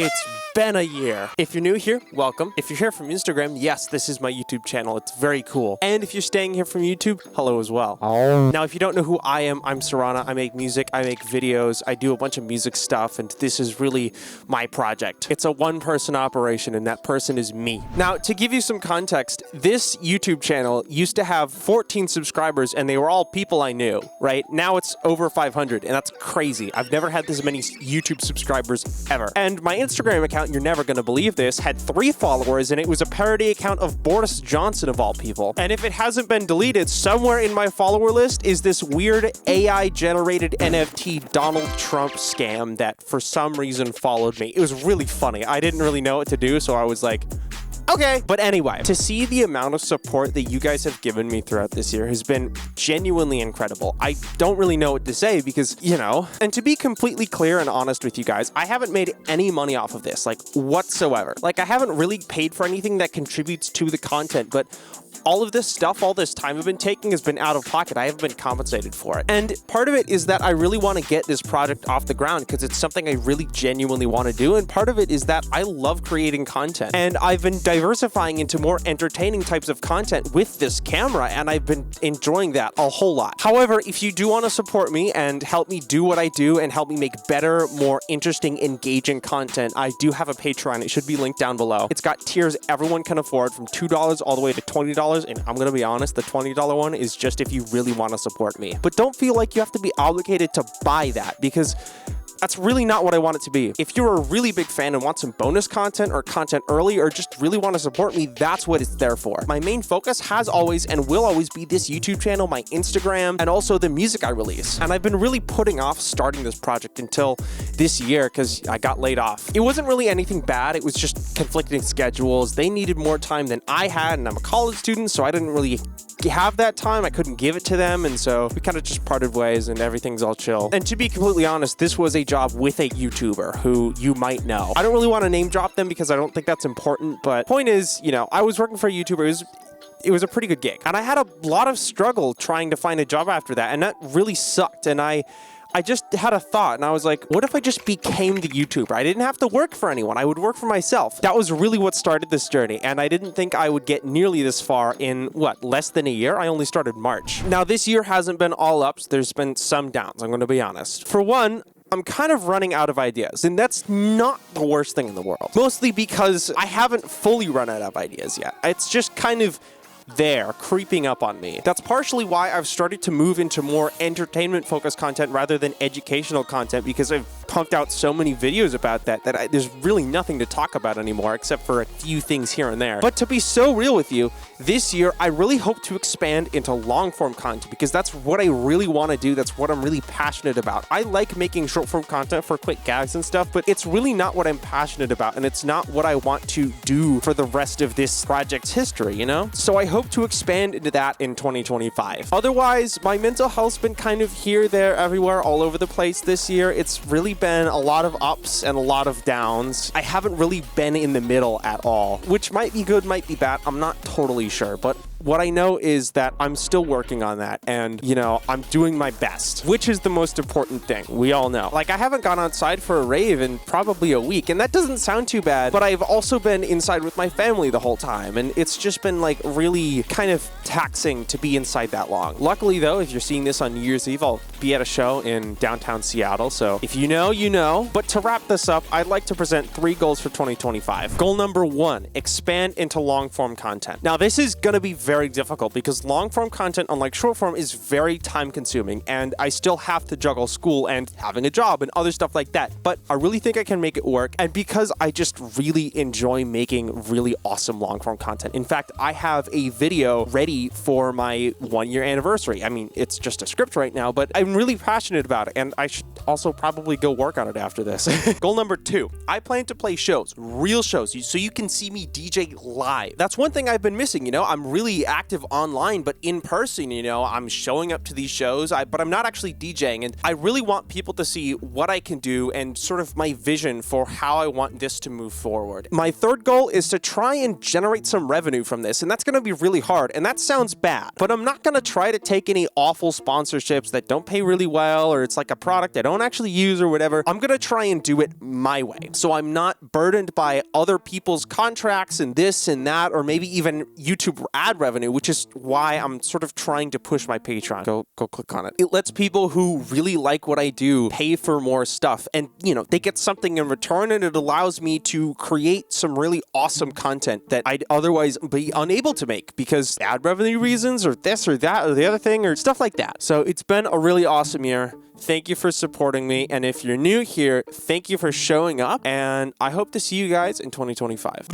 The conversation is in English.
It's been a year. If you're new here, welcome. If you're here from Instagram, yes, this is my YouTube channel. It's very cool. And if you're staying here from YouTube, hello as well. Now, if you don't know who I am, I'm Saurana. I make music, I make videos, I do a bunch of music stuff, and this is really my project. It's a one-person operation, and that person is me. Now, to give you some context, this YouTube channel used to have 14 subscribers, and they were all people I knew, right? Now it's over 500, and that's crazy. I've never had this many YouTube subscribers ever. And my Instagram account, you're never gonna believe this, had 3 followers, and it was a parody account of Boris Johnson of all people. And if it hasn't been deleted, somewhere in my follower list is this weird AI-generated NFT Donald Trump scam that for some reason followed me. It was really funny. I didn't really know what to do, so I was like, okay. But anyway, to see the amount of support that you guys have given me throughout this year has been genuinely incredible. I don't really know what to say because, you know, and to be completely clear and honest with you guys, I haven't made any money off of this, like whatsoever. Like I haven't really paid for anything that contributes to the content, but all of this stuff, all this time I've been taking has been out of pocket. I haven't been compensated for it. And part of it is that I really want to get this project off the ground because it's something I really genuinely want to do. And part of it is that I love creating content. And I've been diversifying into more entertaining types of content with this camera, and I've been enjoying that a whole lot. However, if you do want to support me and help me do what I do and help me make better, more interesting, engaging content, I do have a Patreon. It should be linked down below. It's got tiers everyone can afford from $2 all the way to $20. And I'm gonna be honest, the $20 one is just if you really want to support me. But don't feel like you have to be obligated to buy that because that's really not what I want it to be. If you're a really big fan and want some bonus content or content early or just really want to support me, that's what it's there for. My main focus has always and will always be this YouTube channel, my Instagram, and also the music I release. And I've been really putting off starting this project until this year because I got laid off. It wasn't really anything bad. It was just conflicting schedules. They needed more time than I had, and I'm a college student, so I didn't really have that time. I couldn't give it to them, and so we kind of just parted ways and everything's all chill. And to be completely honest, this was a job with a YouTuber who you might know. I don't really want to name drop them because I don't think that's important, but point is, you know, I was working for a YouTuber. It was a pretty good gig, and I had a lot of struggle trying to find a job after that, and that really sucked. And I just had a thought, and I was like, what if I just became the YouTuber? I didn't have to work for anyone. I would work for myself. That was really what started this journey, and I didn't think I would get nearly this far in, what, less than a year? I only started March. Now, this year hasn't been all ups. There's been some downs, I'm going to be honest. For one, I'm kind of running out of ideas, and that's not the worst thing in the world. Mostly because I haven't fully run out of ideas yet. It's just kind of there, creeping up on me. That's partially why I've started to move into more entertainment-focused content rather than educational content, because I've pumped out so many videos about that there's really nothing to talk about anymore except for a few things here and there. But to be so real with you, this year I really hope to expand into long-form content because that's what I really want to do. That's what I'm really passionate about. I like making short-form content for quick gags and stuff, but it's really not what I'm passionate about, and it's not what I want to do for the rest of this project's history, you know? So I hope to expand into that in 2025. Otherwise, my mental health's been kind of here, there, everywhere, all over the place this year. It's really been a lot of ups and a lot of downs. I haven't really been in the middle at all, which might be good, might be bad. I'm not totally sure, but what I know is that I'm still working on that, and, you know, I'm doing my best, which is the most important thing. We all know. Like, I haven't gone outside for a rave in probably a week, and that doesn't sound too bad, but I've also been inside with my family the whole time, and it's just been, like, really kind of taxing to be inside that long. Luckily, though, if you're seeing this on New Year's Eve, I'll be at a show in downtown Seattle, so if you know, you know. But to wrap this up, I'd like to present 3 goals for 2025. Goal number 1, expand into long-form content. Now, this is going to be very difficult because long-form content, unlike short-form, is very time-consuming, and I still have to juggle school and having a job and other stuff like that. But I really think I can make it work, and because I just really enjoy making really awesome long-form content. In fact, I have a video ready for my 1-year anniversary. I mean, it's just a script right now, but I'm really passionate about it, and I should also probably go work on it after this. Goal number 2, I plan to play shows, real shows, so you can see me DJ live. That's one thing I've been missing, you know? I'm really really active online, but in person, you know, I'm showing up to these shows, but I'm not actually DJing. And I really want people to see what I can do and sort of my vision for how I want this to move forward. My third goal is to try and generate some revenue from this, and that's going to be really hard, and that sounds bad, but I'm not going to try to take any awful sponsorships that don't pay really well, or it's like a product I don't actually use or whatever. I'm going to try and do it my way, so I'm not burdened by other people's contracts and this and that, or maybe even YouTube ad revenue, which is why I'm sort of trying to push my Patreon. Go click on it. It lets people who really like what I do pay for more stuff, and you know, they get something in return, and it allows me to create some really awesome content that I'd otherwise be unable to make because ad revenue reasons, or this or that or the other thing, or stuff like that. So it's been a really awesome year. Thank you for supporting me, and if you're new here, thank you for showing up, and I hope to see you guys in 2025.